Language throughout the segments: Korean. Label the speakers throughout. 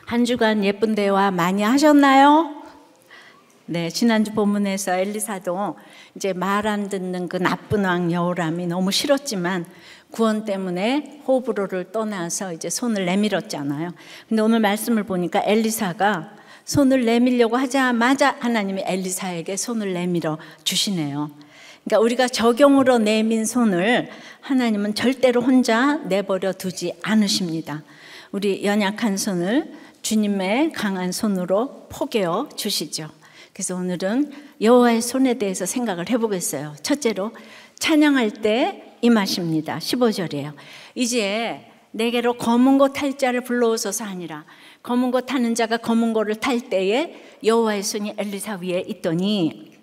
Speaker 1: 한 주간 예쁜 대화 많이 하셨나요? 네, 지난주 본문에서 엘리사도 이제 말 안 듣는 그 나쁜 왕 여호람이 너무 싫었지만 구원 때문에 호브로를 떠나서 이제 손을 내밀었잖아요. 근데 오늘 말씀을 보니까 엘리사가 손을 내밀려고 하자마자 하나님이 엘리사에게 손을 내밀어 주시네요. 그러니까 우리가 적용으로 내민 손을 하나님은 절대로 혼자 내버려 두지 않으십니다. 우리 연약한 손을 주님의 강한 손으로 포개어 주시죠. 그래서 오늘은 여호와의 손에 대해서 생각을 해보겠어요. 첫째로 찬양할 때 임하십니다. 15절이에요. 이제 내게로 검은 고 탈 자를 불러오소서 하니라. 검은 고 타는 자가 검은 고를 탈 때에 여호와의 손이 엘리사 위에 있더니,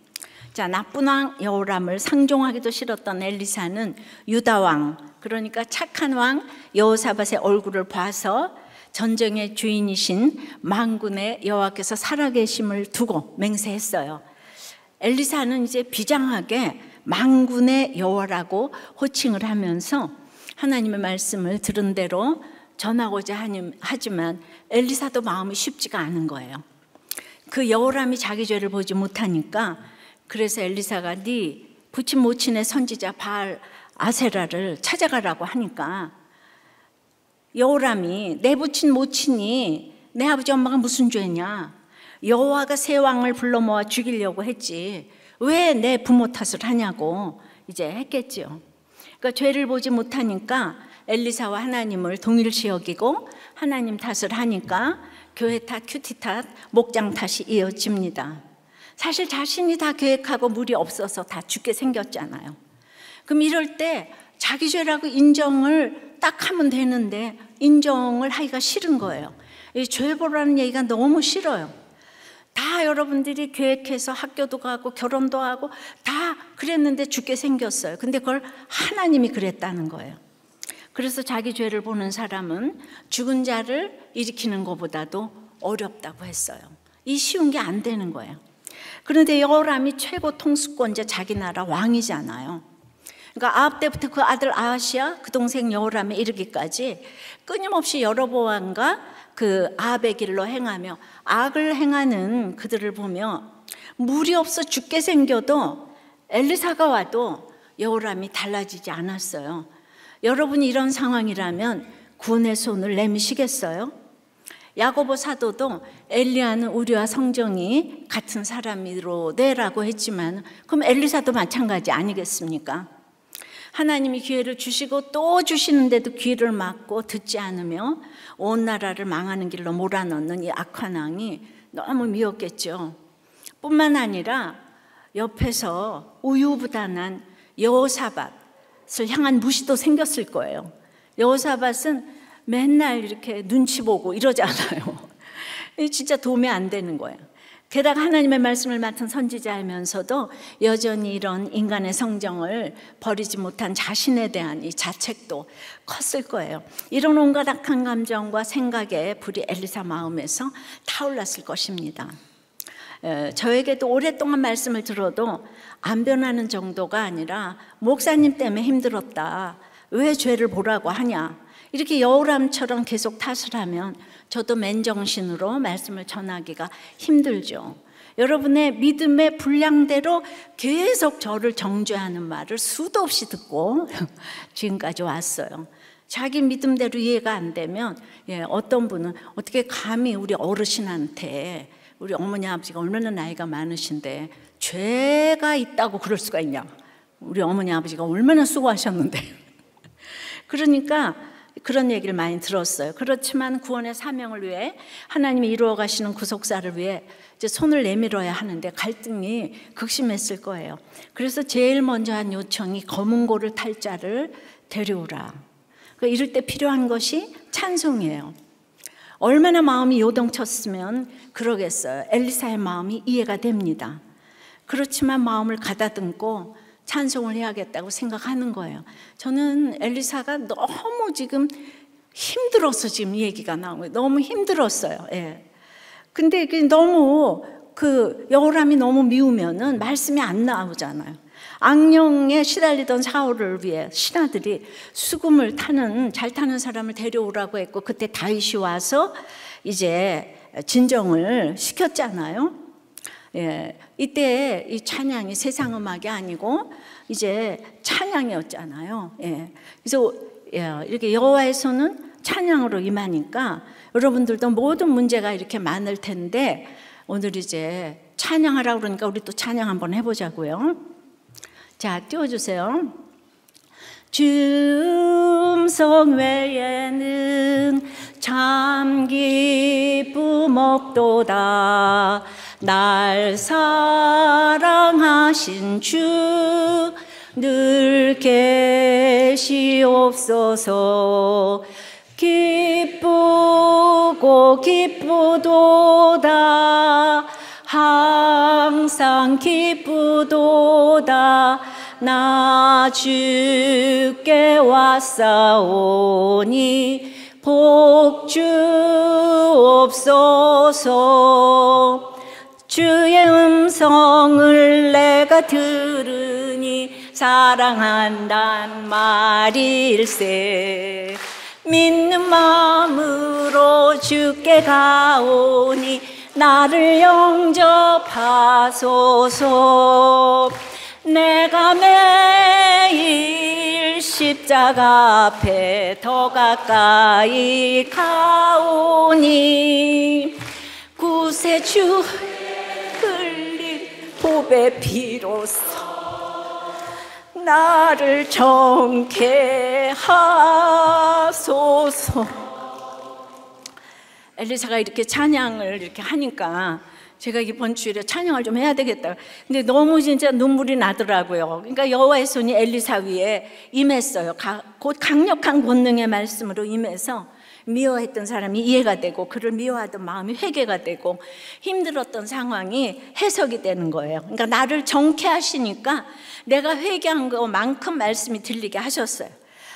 Speaker 1: 자, 나쁜 왕 여호람을 상종하기도 싫었던 엘리사는 유다 왕, 그러니까 착한 왕 여호사밧의 얼굴을 봐서 전쟁의 주인이신 만군의 여호와께서 살아계심을 두고 맹세했어요. 엘리사는 이제 비장하게 만군의 여호와라고 호칭을 하면서 하나님의 말씀을 들은 대로 전하고자 하지만 엘리사도 마음이 쉽지가 않은 거예요. 그 여호람이 자기 죄를 보지 못하니까, 그래서 엘리사가 네 부친 모친의 선지자 바알 아세라를 찾아가라고 하니까, 여호람이 내 부친 모친이 내 아버지 엄마가 무슨 죄냐, 여호와가 새 왕을 불러 모아 죽이려고 했지 왜 내 부모 탓을 하냐고 이제 했겠죠. 그러니까 죄를 보지 못하니까 엘리사와 하나님을 동일시 여기고 하나님 탓을 하니까 교회 탓, 큐티 탓, 목장 탓이 이어집니다. 사실 자신이 다 계획하고 물이 없어서 다 죽게 생겼잖아요. 그럼 이럴 때 자기 죄라고 인정을 딱 하면 되는데 인정을 하기가 싫은 거예요. 이 죄 보라는 얘기가 너무 싫어요. 다 여러분들이 계획해서 학교도 가고 결혼도 하고 다 그랬는데 죽게 생겼어요. 근데 그걸 하나님이 그랬다는 거예요. 그래서 자기 죄를 보는 사람은 죽은 자를 일으키는 것보다도 어렵다고 했어요. 이 쉬운 게 안 되는 거예요. 그런데 여호람이 최고 통수권자, 자기 나라 왕이잖아요. 그러니까 아합 때부터 그 아들 아하시아, 그 동생 여호람에 이르기까지 끊임없이 여로보암과 그 아합의 길로 행하며 악을 행하는 그들을 보며 물이 없어 죽게 생겨도 엘리사가 와도 여호람이 달라지지 않았어요. 여러분이 이런 상황이라면 구원의 손을 내미시겠어요? 야고보 사도도 엘리야는 우리와 성정이 같은 사람이로되라고 했지만, 그럼 엘리사도 마찬가지 아니겠습니까? 하나님이 기회를 주시고 또 주시는데도 귀를 막고 듣지 않으며 온 나라를 망하는 길로 몰아넣는 이 악한 왕이 너무 미웠겠죠. 뿐만 아니라 옆에서 우유부단한 여호사밧을 향한 무시도 생겼을 거예요. 여호사밧은 맨날 이렇게 눈치 보고 이러잖아요. 진짜 도움이 안 되는 거예요. 게다가 하나님의 말씀을 맡은 선지자이면서도 여전히 이런 인간의 성정을 버리지 못한 자신에 대한 이 자책도 컸을 거예요. 이런 온갖 악한 감정과 생각에 불이 엘리사 마음에서 타올랐을 것입니다. 저에게도 오랫동안 말씀을 들어도 안 변하는 정도가 아니라 목사님 때문에 힘들었다, 왜 죄를 보라고 하냐, 이렇게 여호람처럼 계속 탓을 하면 저도 맨정신으로 말씀을 전하기가 힘들죠. 여러분의 믿음의 분량대로 계속 저를 정죄하는 말을 수도 없이 듣고 지금까지 왔어요. 자기 믿음대로 이해가 안 되면, 어떤 분은 어떻게 감히 우리 어르신한테, 우리 어머니 아버지가 얼마나 나이가 많으신데 죄가 있다고 그럴 수가 있냐, 우리 어머니 아버지가 얼마나 수고하셨는데 그러니까 그런 얘기를 많이 들었어요. 그렇지만 구원의 사명을 위해 하나님이 이루어 가시는 구속사를 위해 이제 손을 내밀어야 하는데 갈등이 극심했을 거예요. 그래서 제일 먼저 한 요청이 검은 고를 탈 자를 데려오라. 이럴 때 필요한 것이 찬송이에요. 얼마나 마음이 요동쳤으면 그러겠어요. 엘리사의 마음이 이해가 됩니다. 그렇지만 마음을 가다듬고 찬송을 해야겠다고 생각하는 거예요. 저는 엘리사가 너무 지금 힘들어서 지금 이 얘기가 나온 거예요. 너무 힘들었어요. 근데 너무 여호람이 너무 미우면은 말씀이 안 나오잖아요. 악령에 시달리던 사울을 위해 신하들이 수금을 잘 타는 사람을 데려오라고 했고, 그때 다윗이 와서 이제 진정을 시켰잖아요. 예, 이때 이 찬양이 세상 음악이 아니고 이제 찬양이었잖아요. 예, 그래서 이렇게 여호와의 손은 찬양으로 임하니까 여러분들도 모든 문제가 이렇게 많을 텐데 오늘 이제 찬양하라고 그러니까 우리 또 찬양 한번 해보자고요. 자, 띄워주세요. 주 음성 외에는 참 기쁨 없도다. 날 사랑하신 주 늘 계시옵소서. 기쁘고 기쁘도다. 항상 기쁘도다. 나 주께 왔사오니 복 주옵소서. 주의 음성을 내가 들으니 사랑한단 말일세. 믿는 마음으로 주께 가오니 나를 영접하소서. 내가 매일 십자가 앞에 더 가까이 가오니 구세주 흘린 보배 피로써 나를 정케 하소서. 엘리사가 이렇게 찬양을 이렇게 하니까 제가 이번 주일에 찬양을 좀 해야 되겠다. 근데 너무 진짜 눈물이 나더라고요. 그러니까 여호와의 손이 엘리사 위에 임했어요. 곧 강력한 권능의 말씀으로 임해서 미워했던 사람이 이해가 되고 그를 미워하던 마음이 회개가 되고 힘들었던 상황이 해석이 되는 거예요. 그러니까 나를 정케 하시니까 내가 회개한 것만큼 말씀이 들리게 하셨어요.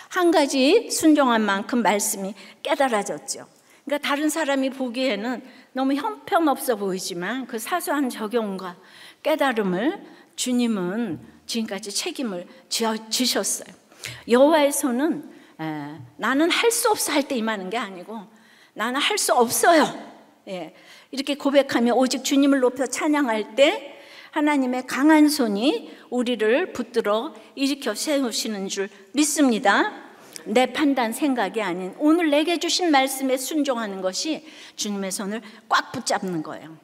Speaker 1: 한 가지 순종한 만큼 말씀이 깨달아졌죠. 그러니까 다른 사람이 보기에는 너무 형편없어 보이지만 그 사소한 적용과 깨달음을 주님은 지금까지 책임을 지셨어요. 여호와의 손은 나는 할 수 없어 할 때 임하는 게 아니고 나는 할 수 없어요. 이렇게 고백하며 오직 주님을 높여 찬양할 때 하나님의 강한 손이 우리를 붙들어 일으켜 세우시는 줄 믿습니다. 내 판단 생각이 아닌 오늘 내게 주신 말씀에 순종하는 것이 주님의 손을 꽉 붙잡는 거예요.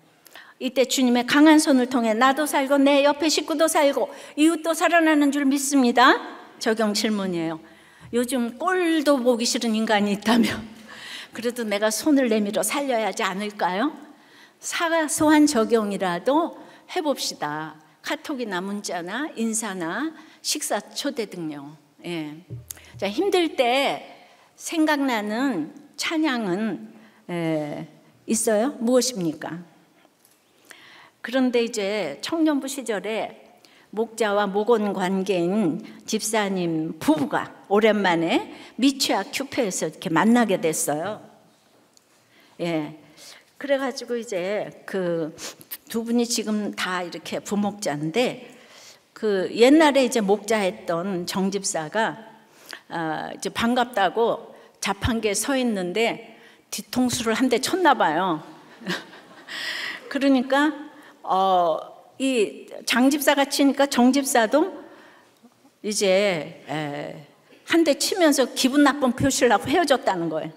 Speaker 1: 이때 주님의 강한 손을 통해 나도 살고 내 옆에 식구도 살고 이웃도 살아나는 줄 믿습니다. 적용 질문이에요. 요즘 꼴도 보기 싫은 인간이 있다면 그래도 내가 손을 내밀어 살려야 하지 않을까요? 사소한 적용이라도 해봅시다. 카톡이나 문자나 인사나 식사 초대 등요. 자, 힘들 때 생각나는 찬양은 있어요? 무엇입니까? 그런데 이제 청년부 시절에 목자와 목원 관계인 집사님 부부가 오랜만에 미취학 큐페에서 이렇게 만나게 됐어요. 그래가지고 이제 그 두 분이 지금 다 이렇게 부목자인데 그 옛날에 이제 목자했던 정 집사가 이제 반갑다고 자판기에 서 있는데 뒤통수를 한 대 쳤나 봐요. 그러니까 이 장 집사가 치니까 정 집사도 이제 한 대 치면서 기분 나쁜 표시를 하고 헤어졌다는 거예요.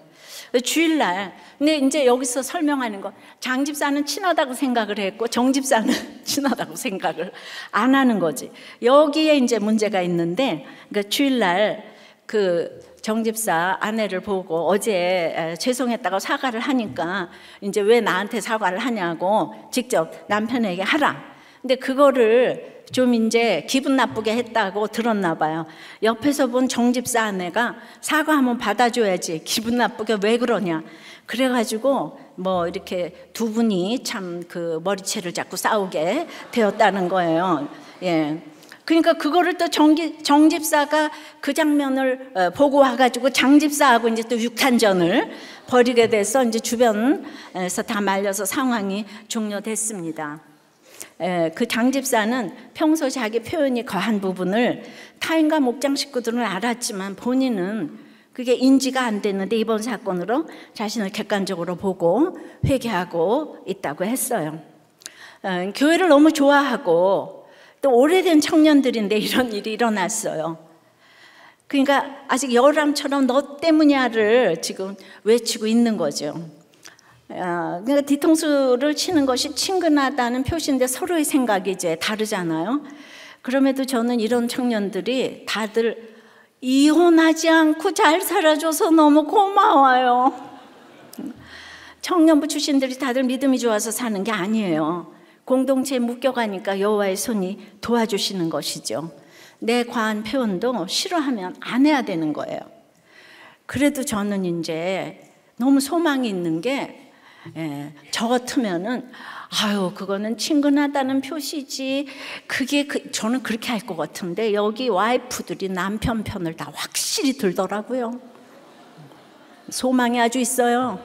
Speaker 1: 주일날. 근데 이제 여기서 설명하는 거, 장 집사는 친하다고 생각을 했고 정 집사는 친하다고 생각을 안 하는 거지. 여기에 이제 문제가 있는데, 그러니까 주일날 그 정 집사 아내를 보고 어제 죄송했다고 사과를 하니까 이제 왜 나한테 사과를 하냐고 직접 남편에게 하라. 근데 그거를 좀 이제 기분 나쁘게 했다고 들었나 봐요. 옆에서 본 정 집사 아내가 사과 한번 받아줘야지 기분 나쁘게 왜 그러냐. 그래가지고 뭐 이렇게 두 분이 참 그 머리채를 잡고 싸우게 되었다는 거예요. 그러니까 그거를 또 정 집사가 그 장면을 보고 와가지고 장 집사하고 이제 또 육탄전을 벌이게 돼서 이제 주변에서 다 말려서 상황이 종료됐습니다. 그 장 집사는 평소 자기 표현이 거한 부분을 타인과 목장 식구들은 알았지만 본인은 그게 인지가 안 됐는데 이번 사건으로 자신을 객관적으로 보고 회개하고 있다고 했어요. 교회를 너무 좋아하고 또 오래된 청년들인데 이런 일이 일어났어요. 그러니까 아직 열왕처럼 너 때문이야를 지금 외치고 있는 거죠. 그러니까 뒤통수를 치는 것이 친근하다는 표시인데 서로의 생각이 이제 다르잖아요. 그럼에도 저는 이런 청년들이 다들 이혼하지 않고 잘 살아줘서 너무 고마워요. 청년부 출신들이 다들 믿음이 좋아서 사는 게 아니에요. 공동체에 묶여가니까 여호와의 손이 도와주시는 것이죠. 내 과한 표현도 싫어하면 안 해야 되는 거예요. 그래도 저는 이제 너무 소망이 있는 게 저 같으면은 그거는 친근하다는 표시지. 저는 그렇게 할 것 같은데 여기 와이프들이 남편 편을 다 확실히 들더라고요. 소망이 아주 있어요.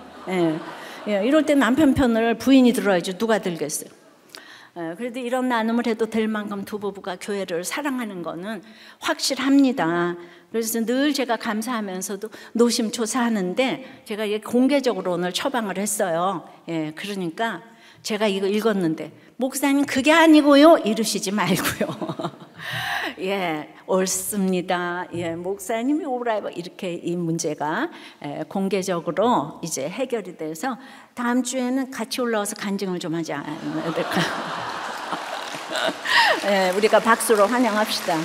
Speaker 1: 이럴 때 남편 편을 부인이 들어야지 누가 들겠어요. 그래도 이런 나눔을 해도 될 만큼 두 부부가 교회를 사랑하는 거는 확실합니다. 그래서 늘 제가 감사하면서도 노심초사하는데 제가 이게 공개적으로 오늘 처방을 했어요. 그러니까 제가 이거 읽었는데 목사님 그게 아니고요 이러시지 말고요. 옳습니다. 목사님이 오라고 이렇게 이 문제가 공개적으로 이제 해결이 돼서 다음 주에는 같이 올라와서 간증을 좀 하지 않아야 될까요? 우리가 박수로 환영합시다.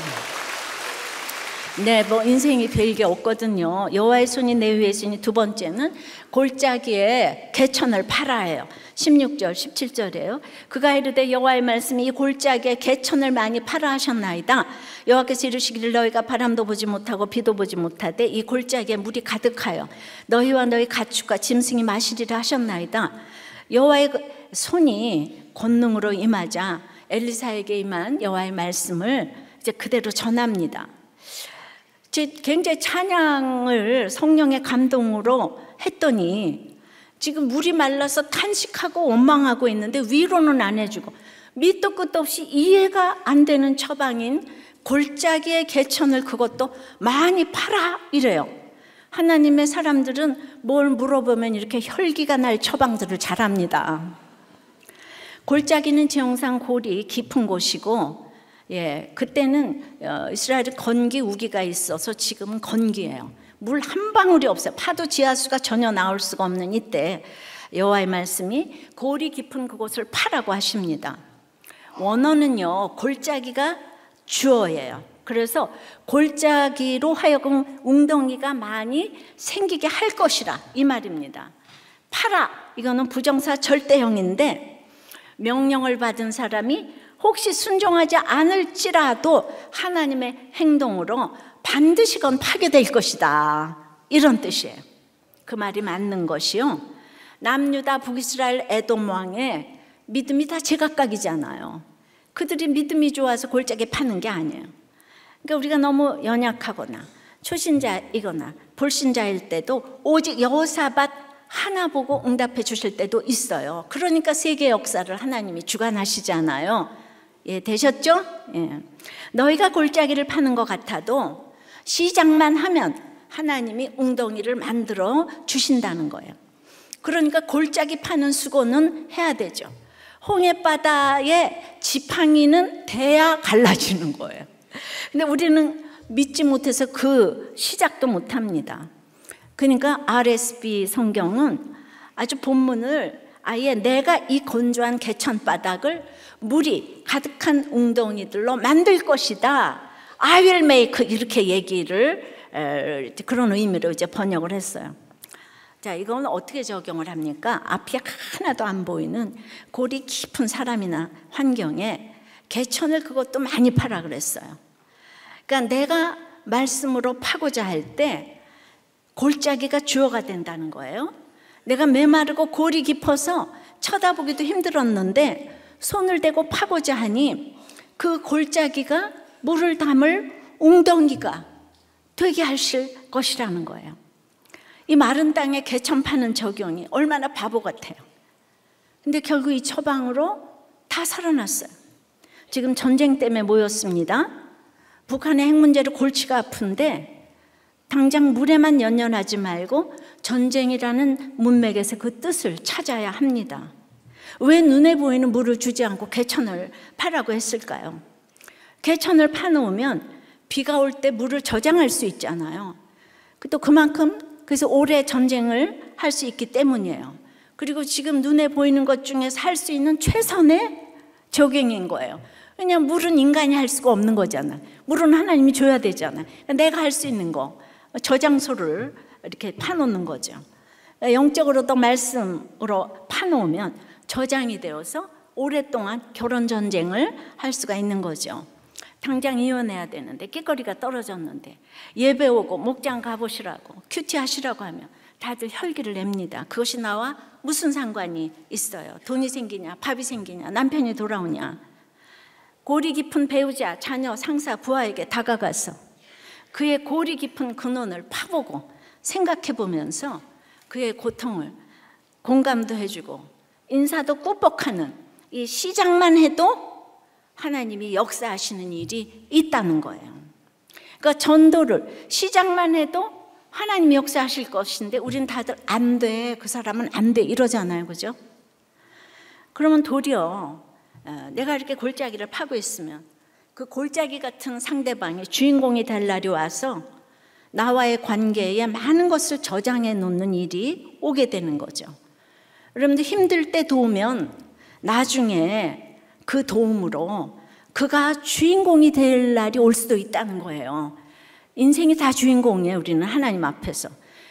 Speaker 1: 뭐 인생이 별게 없거든요. 여호와의 손이 내 위에 있으니 두 번째는 골짜기에 개천을 팔아요. 16절 17절이에요. 그가 이르되 여호와의 말씀이 이 골짜기에 개천을 많이 팔아 하셨나이다. 여호와께서 이르시기를 너희가 바람도 보지 못하고 비도 보지 못하되 이 골짜기에 물이 가득하여 너희와 너희 가축과 짐승이 마시리라 하셨나이다. 여호와의 손이 권능으로 임하자 엘리사에게 임한 여호와의 말씀을 이제 그대로 전합니다. 굉장히 찬양을 성령의 감동으로 했더니 지금 물이 말라서 탄식하고 원망하고 있는데 위로는 안 해주고 밑도 끝도 없이 이해가 안 되는 처방인 골짜기의 개천을 그것도 많이 팔아 이래요. 하나님의 사람들은 뭘 물어보면 이렇게 혈기가 날 처방들을 잘합니다. 골짜기는 지형상 골이 깊은 곳이고 그때는 이스라엘이 건기 우기가 있어서 지금은 건기예요. 물 한 방울이 없어요. 파도 지하수가 전혀 나올 수가 없는 이때 여호와의 말씀이 골이 깊은 그곳을 파라고 하십니다. 원어는요 골짜기가 주어예요. 그래서 골짜기로 하여금 웅덩이가 많이 생기게 할 것이라 이 말입니다. 파라 이거는 부정사 절대형인데 명령을 받은 사람이 혹시 순종하지 않을지라도 하나님의 행동으로 반드시 그건 파괴될 것이다 이런 뜻이에요. 그 말이 맞는 것이요. 남유다 북이스라엘 에돔 왕의 믿음이 다 제각각이잖아요. 그들이 믿음이 좋아서 골짜기에 파는 게 아니에요. 그러니까 우리가 너무 연약하거나 초신자이거나 불신자일 때도 오직 여호사밧 하나 보고 응답해 주실 때도 있어요. 그러니까 세계 역사를 하나님이 주관하시잖아요. 되셨죠? 너희가 골짜기를 파는 것 같아도 시작만 하면 하나님이 웅덩이를 만들어 주신다는 거예요. 그러니까 골짜기 파는 수고는 해야 되죠. 홍해바다의 지팡이는 돼야 갈라지는 거예요. 근데 우리는 믿지 못해서 그 시작도 못합니다. 그러니까 RSB 성경은 아주 본문을 아예 내가 이 건조한 개천바닥을 물이 가득한 웅덩이들로 만들 것이다. I will make 이렇게 얘기를 그런 의미로 이제 번역을 했어요. 자, 이건 어떻게 적용을 합니까? 앞이 하나도 안 보이는 골이 깊은 사람이나 환경에 개천을 그것도 많이 파라 그랬어요. 그러니까 내가 말씀으로 파고자 할 때 골짜기가 주어가 된다는 거예요. 내가 메마르고 골이 깊어서 쳐다보기도 힘들었는데 손을 대고 파고자 하니 그 골짜기가 물을 담을 웅덩이가 되게 하실 것이라는 거예요. 이 마른 땅에 개천 파는 적용이 얼마나 바보 같아요. 근데 결국 이 처방으로 다 살아났어요. 지금 전쟁 때문에 모였습니다. 북한의 핵 문제로 골치가 아픈데 당장 물에만 연연하지 말고 전쟁이라는 문맥에서 그 뜻을 찾아야 합니다. 왜 눈에 보이는 물을 주지 않고 개천을 파라고 했을까요? 개천을 파놓으면 비가 올 때 물을 저장할 수 있잖아요. 또 그만큼 그래서 오래 전쟁을 할 수 있기 때문이에요. 그리고 지금 눈에 보이는 것 중에서 할 수 있는 최선의 적용인 거예요. 왜냐하면 물은 인간이 할 수가 없는 거잖아요. 물은 하나님이 줘야 되잖아요. 내가 할 수 있는 거, 저장소를 이렇게 파놓는 거죠. 영적으로도 말씀으로 파놓으면 저장이 되어서 오랫동안 결혼 전쟁을 할 수가 있는 거죠. 당장 이혼해야 되는데 끼거리가 떨어졌는데 예배 오고 목장 가보시라고 큐티 하시라고 하면 다들 혈기를 냅니다. 그것이 나와 무슨 상관이 있어요? 돈이 생기냐, 밥이 생기냐, 남편이 돌아오냐. 골이 깊은 배우자, 자녀, 상사, 부하에게 다가가서 그의 골이 깊은 근원을 파보고 생각해 보면서 그의 고통을 공감도 해주고 인사도 꾸벅하는 이 시작만 해도 하나님이 역사하시는 일이 있다는 거예요. 그러니까 전도를 시작만 해도 하나님이 역사하실 것인데 우린 다들 안 돼, 그 사람은 안 돼 이러잖아요. 그죠? 그러면 도리어 내가 이렇게 골짜기를 파고 있으면 그 골짜기 같은 상대방이 주인공이 될 날이 와서 나와의 관계에 많은 것을 저장해 놓는 일이 오게 되는 거죠. 여러분들 힘들 때 도우면 나중에 그 도움으로 그가 주인공이 될 날이 올 수도 있다는 거예요. 인생이 다 주인공이에요. 우리는 하나님 앞에서.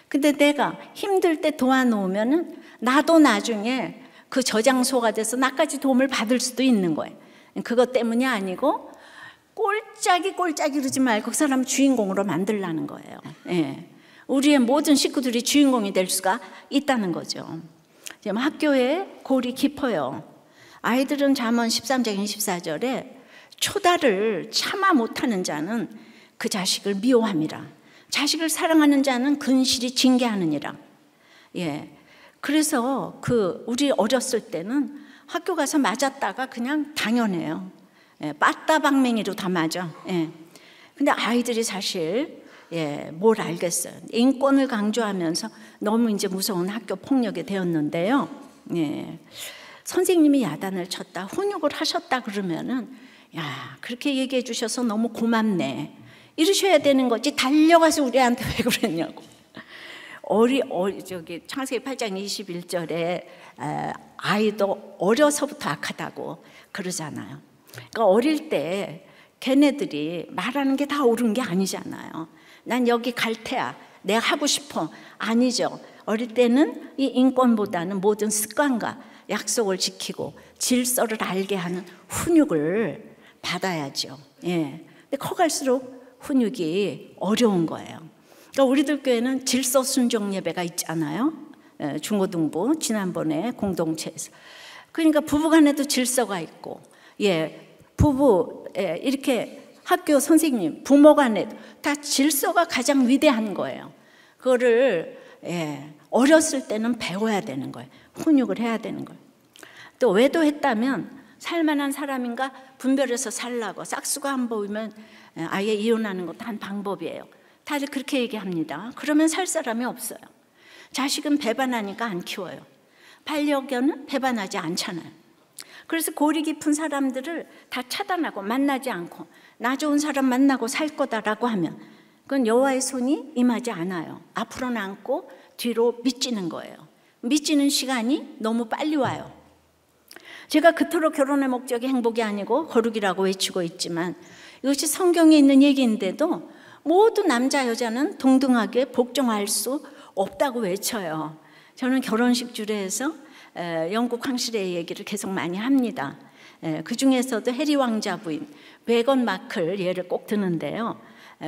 Speaker 1: 근데 내가 힘들 때 도와놓으면 나도 나중에 그 저장소가 돼서 나까지 도움을 받을 수도 있는 거예요. 그것 때문이 아니고 꼴짝이 그러지 말고 그 사람 주인공으로 만들라는 거예요. 예. 우리의 모든 식구들이 주인공이 될 수가 있다는 거죠. 지금 학교에 골이 깊어요. 아이들은 잠언 13장 24절에 초다를 참아 못하는 자는 그 자식을 미워함이라. 자식을 사랑하는 자는 근실이 징계하느니라. 예. 그래서 우리 어렸을 때는 학교 가서 맞았다가 그냥 당연해요. 예. 빠따방맹이로 다 맞아. 예. 근데 아이들이 사실 뭘 알겠어요. 인권을 강조하면서 너무 이제 무서운 학교 폭력이 되었는데요. 예. 선생님이 야단을 쳤다, 훈육을 하셨다 그러면은 야, 그렇게 얘기해 주셔서 너무 고맙네. 이러셔야 되는 거지. 달려가서 우리한테 왜 그랬냐고. 창세기 8장 21절에 아이도 어려서부터 악하다고 그러잖아요. 그러니까 어릴 때 걔네들이 말하는 게 다 옳은 게 아니잖아요. 난 여기 갈 테야. 내가 하고 싶어. 아니죠. 어릴 때는 이 인권보다는 모든 습관과 약속을 지키고 질서를 알게 하는 훈육을 받아야죠. 예. 근데 커갈수록 훈육이 어려운 거예요. 그러니까 우리들 교회는 질서 순종 예배가 있잖아요. 중고등부 지난번에 공동체에서. 그러니까 부부간에도 질서가 있고, 이렇게 학교 선생님, 부모간에도 다 질서가 가장 위대한 거예요. 그거를 어렸을 때는 배워야 되는 거예요. 훈육을 해야 되는 거예요. 또 외도했다면 살만한 사람인가 분별해서 살라고. 싹수가 안 보이면 아예 이혼하는 것도 한 방법이에요. 다들 그렇게 얘기합니다. 그러면 살 사람이 없어요. 자식은 배반하니까 안 키워요. 반려견은 배반하지 않잖아요. 그래서 골이 깊은 사람들을 다 차단하고 만나지 않고 나 좋은 사람 만나고 살 거다라고 하면 그건 여호와의 손이 임하지 않아요. 앞으로는 않고 뒤로 미치는 거예요. 미치는 시간이 너무 빨리 와요. 제가 그토록 결혼의 목적이 행복이 아니고 거룩이라고 외치고 있지만 이것이 성경에 있는 얘기인데도 모두 남자 여자는 동등하게 복종할 수 없다고 외쳐요. 저는 결혼식 주례에서 영국 황실의 얘기를 계속 많이 합니다. 그 중에서도 해리 왕자 부인 메건 마클 예를 꼭 드는데요.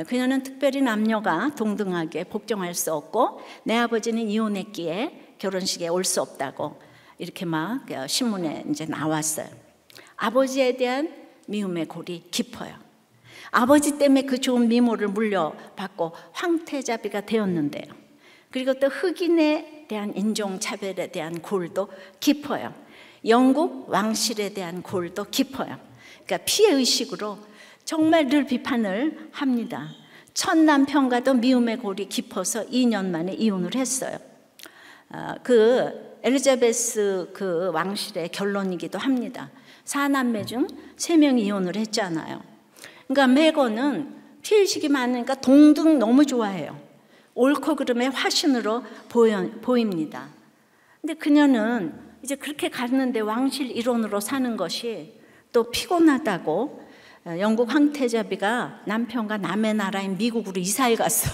Speaker 1: 그녀는 특별히 남녀가 동등하게 복종할 수 없고 내 아버지는 이혼했기에 결혼식에 올 수 없다고 이렇게 막 신문에 이제 나왔어요. 아버지에 대한 미움의 골이 깊어요. 아버지 때문에 그 좋은 미모를 물려받고 황태자비가 되었는데요. 그리고 또 흑인에 대한 인종차별에 대한 골도 깊어요. 영국 왕실에 대한 골도 깊어요. 그러니까 피해의식으로 정말 늘 비판을 합니다. 첫 남편과도 미움의 골이 깊어서 2년 만에 이혼을 했어요. 그 엘리자베스 그 왕실의 결론이기도 합니다. 4남매 중 3명이 이혼을 했잖아요. 그러니까 메건은 피해의식이 많으니까 동등 너무 좋아해요. 옳고 그름의 화신으로 보입니다. 근데 그녀는 이제 그렇게 갔는데 왕실 일원으로 사는 것이 또 피곤하다고 영국 황태자비가 남편과 남의 나라인 미국으로 이사해 갔어요.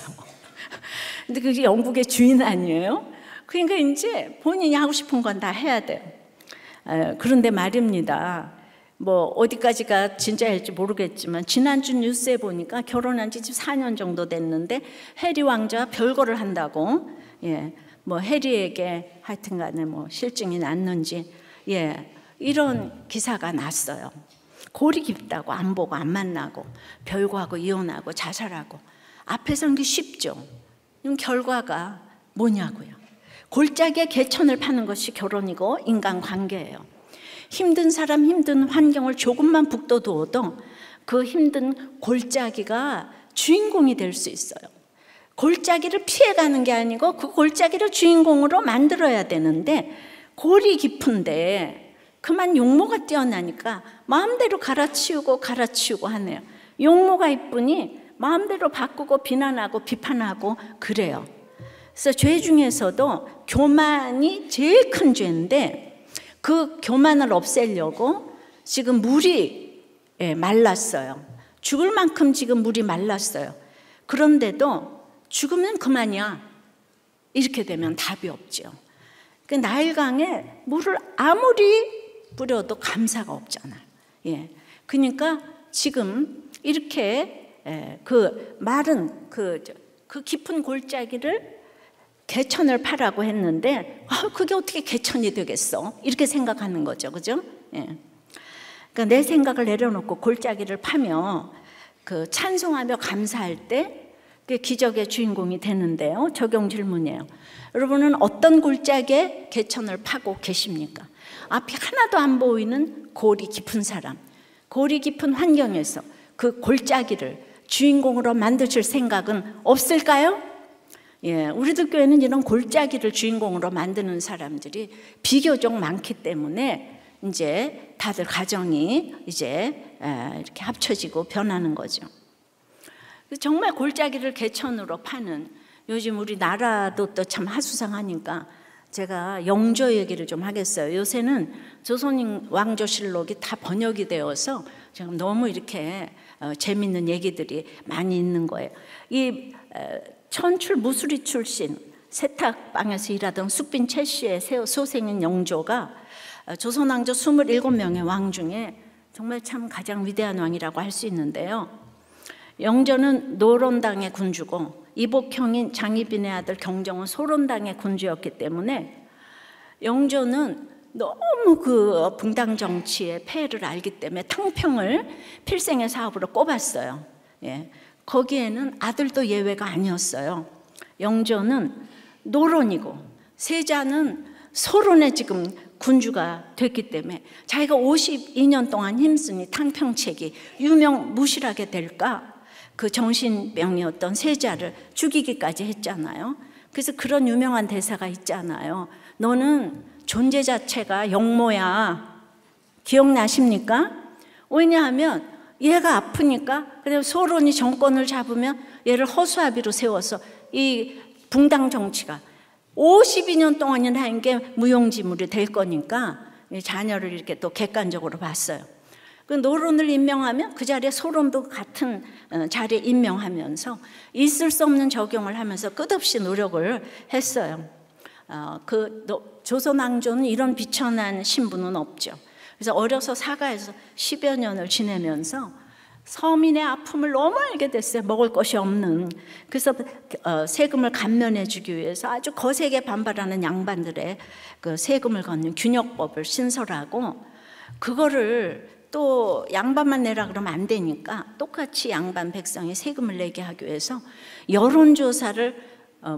Speaker 1: 근데 그게 영국의 주인 아니에요? 그러니까 이제 본인이 하고 싶은 건 다 해야 돼요. 그런데 말입니다. 뭐 어디까지가 진짜일지 모르겠지만 지난주 뉴스에 보니까 결혼한 지 4년 정도 됐는데 해리 왕자가 별거를 한다고, 뭐 해리에게 하여튼간에 뭐 실증이 났는지 이런 기사가 났어요. 골이 깊다고 안 보고 안 만나고 별거하고 이혼하고 자살하고 앞에서는 게 쉽죠. 그럼 결과가 뭐냐고요. 골짜기에 개천을 파는 것이 결혼이고 인간관계예요. 힘든 사람, 힘든 환경을 조금만 북돋워도 그 힘든 골짜기가 주인공이 될 수 있어요. 골짜기를 피해가는 게 아니고 그 골짜기를 주인공으로 만들어야 되는데 골이 깊은데 그만 용모가 뛰어나니까 마음대로 갈아치우고 하네요. 용모가 이쁘니 마음대로 바꾸고 비난하고 비판하고 그래요. 그래서 죄 중에서도 교만이 제일 큰 죄인데 그 교만을 없애려고 지금 물이 말랐어요. 죽을 만큼 지금 물이 말랐어요. 그런데도 죽으면 그만이야. 이렇게 되면 답이 없죠. 그 나일강에 물을 아무리 뿌려도 감사가 없잖아요. 그러니까 지금 이렇게 그 마른 그 깊은 골짜기를 개천을 파라고 했는데 그게 어떻게 개천이 되겠어? 이렇게 생각하는 거죠, 그죠? 그러니까 내 생각을 내려놓고 골짜기를 파며 그 찬송하며 감사할 때 그 기적의 주인공이 되는데요. 적용 질문이에요. 여러분은 어떤 골짜기에 개천을 파고 계십니까? 앞이 하나도 안 보이는 골이 깊은 사람, 골이 깊은 환경에서 그 골짜기를 주인공으로 만드실 생각은 없을까요? 우리들 교회는 이런 골짜기를 주인공으로 만드는 사람들이 비교적 많기 때문에 이제 다들 가정이 이제 이렇게 합쳐지고 변하는 거죠. 정말 골짜기를 개천으로 파는, 요즘 우리나라도 또 참 하수상하니까 제가 영조 얘기를 좀 하겠어요. 요새는 조선 왕조실록이 다 번역이 되어서 지금 너무 이렇게 재밌는 얘기들이 많이 있는 거예요. 이 천출 무수리 출신 세탁방에서 일하던 숙빈 최 씨의 소생인 영조가 조선 왕조 27명의 왕 중에 정말 참 가장 위대한 왕이라고 할 수 있는데요. 영조는 노론당의 군주고 이복형인 장희빈의 아들 경정은 소론당의 군주였기 때문에 영조는 너무 그 붕당 정치의 폐해를 알기 때문에 탕평을 필생의 사업으로 꼽았어요. 거기에는 아들도 예외가 아니었어요. 영조는 노론이고 세자는 소론의 지금 군주가 됐기 때문에 자기가 52년 동안 힘쓰니 탕평책이 유명무실하게 될까? 그 정신병이었던 세자를 죽이기까지 했잖아요. 그래서 그런 유명한 대사가 있잖아요. 너는 존재 자체가 영모야. 기억나십니까? 왜냐하면 얘가 아프니까 그래서 소론이 정권을 잡으면 얘를 허수아비로 세워서 이 붕당 정치가 52년 동안이나 한 게 무용지물이 될 거니까 자녀를 이렇게 또 객관적으로 봤어요. 그 노론을 임명하면 그 자리에 소론도 같은 자리에 임명하면서 있을 수 없는 적용을 하면서 끝없이 노력을 했어요. 조선 왕조는 이런 비천한 신분은 없죠. 그래서 어려서 사가에서 10여 년을 지내면서 서민의 아픔을 너무 알게 됐어요. 먹을 것이 없는. 그래서 세금을 감면해 주기 위해서 아주 거세게 반발하는 양반들의 그 세금을 걷는 균역법을 신설하고, 그거를 또 양반만 내라 그러면 안 되니까 똑같이 양반 백성이 세금을 내게 하기 위해서 여론조사를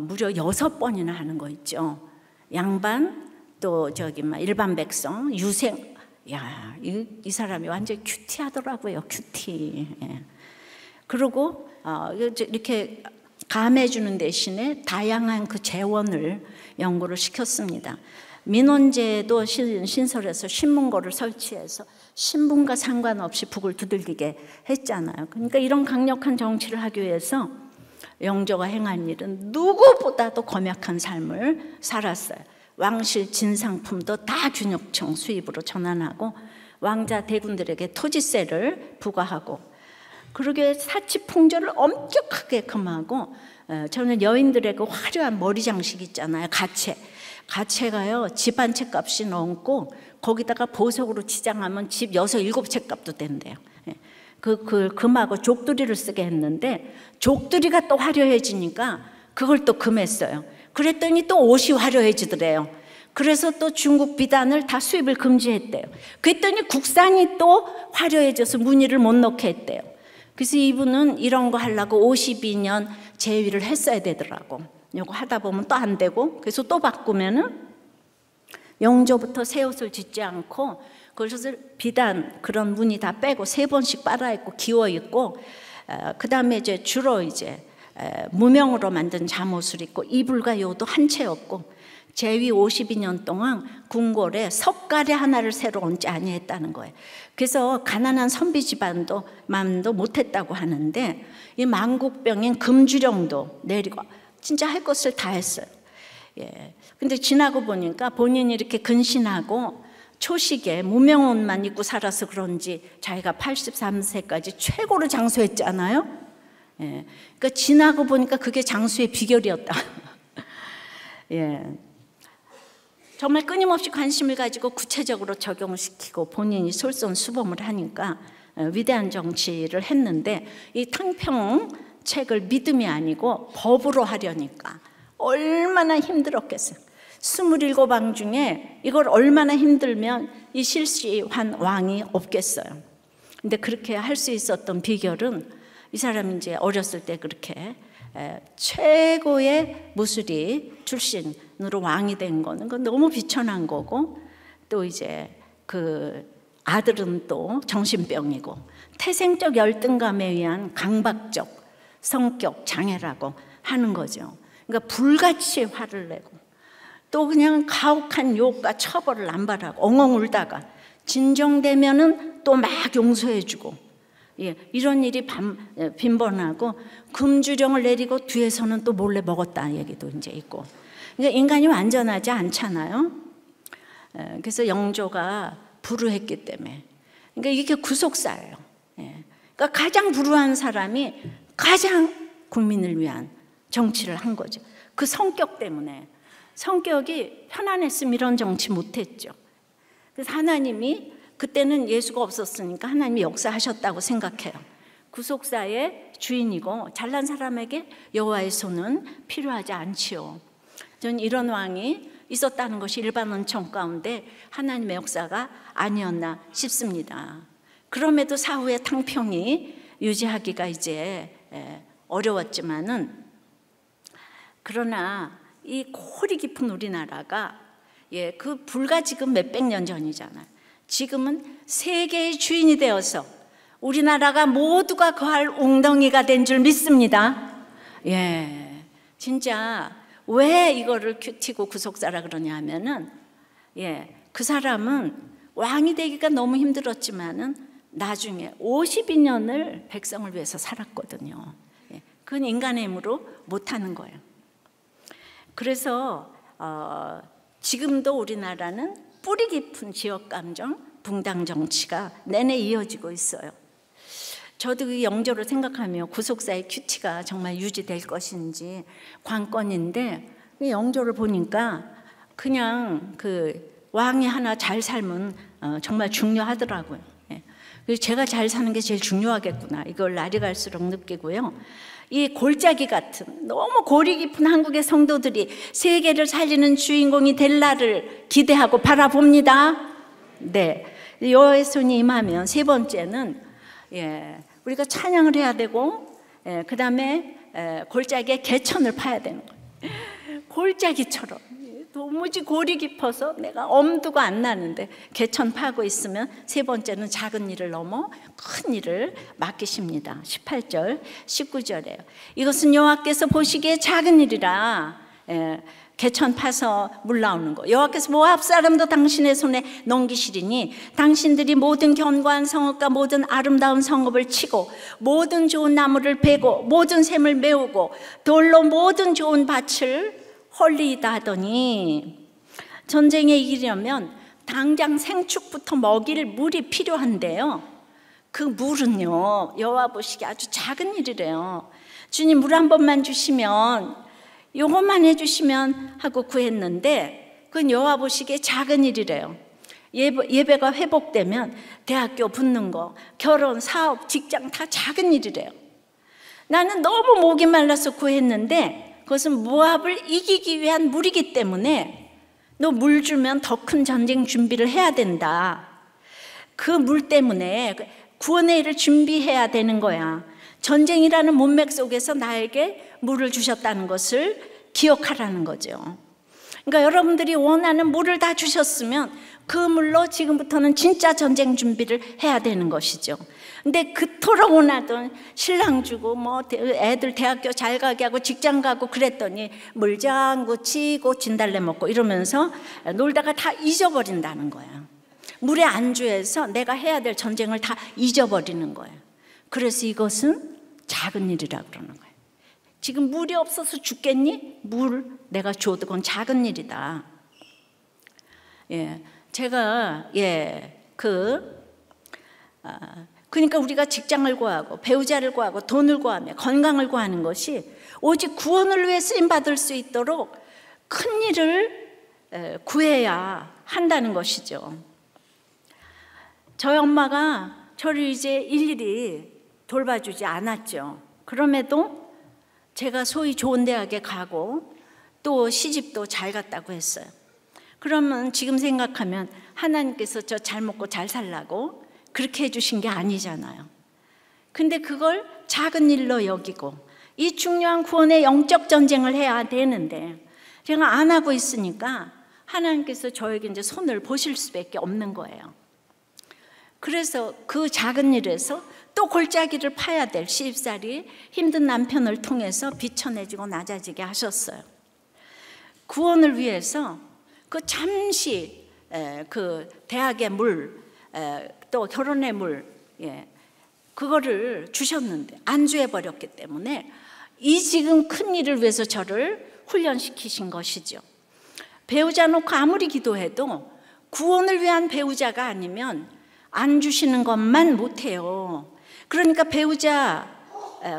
Speaker 1: 무려 6번이나 하는 거 있죠. 양반 또 일반 백성 유생. 이 사람이 완전 큐티하더라고요. 큐티. 그리고 이렇게 감해주는 대신에 다양한 그 재원을 연구를 시켰습니다. 민원제도 신설해서 신문고를 설치해서 신분과 상관없이 북을 두들기게 했잖아요. 그러니까 이런 강력한 정치를 하기 위해서 영조가 행한 일은 누구보다도 검약한 삶을 살았어요. 왕실 진상품도 다 균역청 수입으로 전환하고 왕자 대군들에게 토지세를 부과하고, 그러게 사치풍조를 엄격하게 금하고, 저는 여인들에게 화려한 머리 장식 있잖아요. 가채가요 집 한 채 값이 넘고 거기다가 보석으로 치장하면 집 6, 7채 값도 된대요. 그 금하고 족두리를 쓰게 했는데 족두리가 또 화려해지니까 그걸 또 금했어요. 그랬더니 또 옷이 화려해지더래요. 그래서 또 중국 비단을 다 수입을 금지했대요. 그랬더니 국산이 또 화려해져서 무늬를 못 넣게 했대요. 그래서 이분은 이런 거 하려고 52년 재위를 했어야 되더라고. 이거 하다 보면 또 안 되고, 그래서 또 바꾸면은 영조부터 새 옷을 짓지 않고 그것을 비단 그런 무늬 다 빼고 3번씩 빨아 입고 기워 입고, 그 다음에 이제 주로 이제 무명으로 만든 잠옷을 입고 이불과 요도 한 채였고, 재위 52년 동안 궁궐에 석가래 하나를 새로 얹지 아니했다는 거예요. 그래서 가난한 선비 집안도 마음도 못했다고 하는데, 이 만국병인 금주령도 내리고 진짜 할 것을 다 했어요. 근데 지나고 보니까 본인이 이렇게 근신하고 초식에 무명옷만 입고 살아서 그런지 자기가 83세까지 최고로 장수했잖아요. 그러니까 지나고 보니까 그게 장수의 비결이었다. 정말 끊임없이 관심을 가지고 구체적으로 적용시키고 본인이 솔선수범을 하니까 위대한 정치를 했는데, 이 탕평책을 믿음이 아니고 법으로 하려니까 얼마나 힘들었겠어요. 27왕 중에 이걸 얼마나 힘들면 이 실시한 왕이 없겠어요. 근데 그렇게 할 수 있었던 비결은 이 사람이 이제 어렸을 때 그렇게 최고의 무술이 출신으로 왕이 된 거는 그건 너무 비천한 거고, 또 이제 그 아들은 또 정신병이고 태생적 열등감에 의한 강박적 성격 장애라고 하는 거죠. 그러니까 불같이 화를 내고 또 그냥 가혹한 욕과 처벌을 남발하고 엉엉 울다가 진정되면은 또 막 용서해주고, 이런 일이 빈번하고 금주령을 내리고 뒤에서는 또 몰래 먹었다는 얘기도 이제 있고. 그러니까 인간이 완전하지 않잖아요. 그래서 영조가 불우했기 때문에, 그러니까 이게 구속사예요. 그러니까 가장 불우한 사람이 가장 국민을 위한 정치를 한 거죠. 그 성격 때문에. 성격이 편안했으면 이런 정치 못했죠. 그래서 하나님이 그때는 예수가 없었으니까 하나님이 역사하셨다고 생각해요. 구속사의 주인이고 잘난 사람에게 여호와의 손은 필요하지 않지요. 저는 이런 왕이 있었다는 것이 일반 원청 가운데 하나님의 역사가 아니었나 싶습니다. 그럼에도 사후에 탕평이 유지하기가 이제 어려웠지만은, 그러나 이 골이 깊은 우리나라가 그 불과 지금 몇백 년 전이잖아요. 지금은 세계의 주인이 되어서 우리나라가 모두가 거할 웅덩이가 된 줄 믿습니다. 진짜 왜 이거를 큐티고 구속사라 그러냐 하면은, 그 사람은 왕이 되기가 너무 힘들었지만은 나중에 52년을 백성을 위해서 살았거든요. 그건 인간의 힘으로 못하는 거예요. 그래서 지금도 우리나라는 뿌리 깊은 지역감정, 붕당 정치가 내내 이어지고 있어요. 저도 이 영조를 생각하며 구속사의 큐티가 정말 유지될 것인지 관건인데, 영조를 보니까 그냥 그 왕이 하나 잘 살면 정말 중요하더라고요. 그래서 제가 잘 사는 게 제일 중요하겠구나, 이걸 날이 갈수록 느끼고요. 이 골짜기 같은 너무 골이 깊은 한국의 성도들이 세계를 살리는 주인공이 될 날을 기대하고 바라봅니다. 여호와의 손이 임하면 세 번째는 우리가 찬양을 해야 되고, 그 다음에 골짜기에 개천을 파야 되는 거예요. 골짜기처럼 도무지 골이 깊어서 내가 엄두가 안 나는데 개천 파고 있으면 세 번째는 작은 일을 넘어 큰 일을 맡기십니다. 18절, 19절에요. 이것은 여호와께서 보시기에 작은 일이라. 개천 파서 물 나오는 거. 여호와께서 모압 사람도 당신의 손에 넘기시리니 당신들이 모든 견고한 성읍과 모든 아름다운 성읍을 치고 모든 좋은 나무를 베고 모든 샘을 메우고 돌로 모든 좋은 밭을 헐리이다 하더니, 전쟁에 이기려면 당장 생축부터 먹일 물이 필요한데요. 그 물은요, 여호와 보시기에 아주 작은 일이래요. 주님 물 한 번만 주시면, 요것만 해주시면 하고 구했는데 그건 여호와 보시기에 작은 일이래요. 예배가 회복되면 대학교 붙는 거, 결혼, 사업, 직장 다 작은 일이래요. 나는 너무 목이 말라서 구했는데 그것은 모압을 이기기 위한 물이기 때문에 너 물 주면 더 큰 전쟁 준비를 해야 된다. 그 물 때문에 구원의 일을 준비해야 되는 거야. 전쟁이라는 문맥 속에서 나에게 물을 주셨다는 것을 기억하라는 거죠. 그러니까 여러분들이 원하는 물을 다 주셨으면 그 물로 지금부터는 진짜 전쟁 준비를 해야 되는 것이죠. 근데 그토록 원하던 신랑 주고 뭐 애들 대학교 잘 가게 하고 직장 가고 그랬더니 물장구 치고 진달래 먹고 이러면서 놀다가 다 잊어버린다는 거야. 물의 안주에서 내가 해야 될 전쟁을 다 잊어버리는 거야. 그래서 이것은 작은 일이라 그러는 거예요. 지금 물이 없어서 죽겠니? 물 내가 줘도 그건 작은 일이다. 제가 그러니까 우리가 직장을 구하고 배우자를 구하고 돈을 구하며 건강을 구하는 것이 오직 구원을 위해 쓰임 받을 수 있도록 큰 일을 구해야 한다는 것이죠. 저희 엄마가 저를 이제 일일이 돌봐주지 않았죠. 그럼에도 제가 소위 좋은 대학에 가고 또 시집도 잘 갔다고 했어요. 그러면 지금 생각하면 하나님께서 저 잘 먹고 잘 살라고 그렇게 해주신 게 아니잖아요. 근데 그걸 작은 일로 여기고 이 중요한 구원의 영적 전쟁을 해야 되는데 제가 안 하고 있으니까 하나님께서 저에게 이제 손을 보실 수밖에 없는 거예요. 그래서 그 작은 일에서 또 골짜기를 파야 될 시집살이 힘든 남편을 통해서 비천해지고 낮아지게 하셨어요. 구원을 위해서 그 잠시 그 대학의 물, 또 결혼의 물, 그거를 주셨는데 안주해버렸기 때문에 이 지금 큰 일을 위해서 저를 훈련시키신 것이죠. 배우자 놓고 아무리 기도해도 구원을 위한 배우자가 아니면 안 주시는 것만 못해요. 그러니까 배우자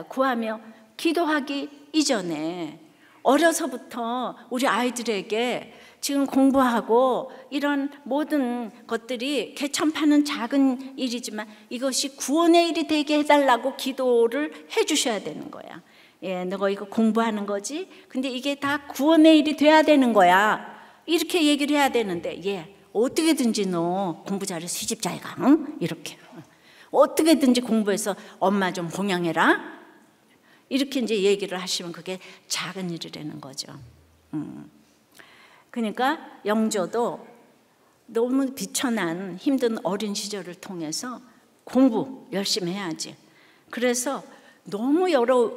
Speaker 1: 구하며 기도하기 이전에 어려서부터 우리 아이들에게 지금 공부하고 이런 모든 것들이 개천 파는 작은 일이지만 이것이 구원의 일이 되게 해달라고 기도를 해주셔야 되는 거야. 너 이거 공부하는 거지? 근데 이게 다 구원의 일이 돼야 되는 거야. 이렇게 얘기를 해야 되는데 어떻게든지 너 공부 잘해서 시집 잘 가, 응? 이렇게 어떻게든지 공부해서 엄마 좀 봉양해라. 이렇게 이제 얘기를 하시면 그게 작은 일이라는 거죠. 그러니까 영조도 너무 비천한 힘든 어린 시절을 통해서 공부 열심히 해야지. 그래서 너무 여러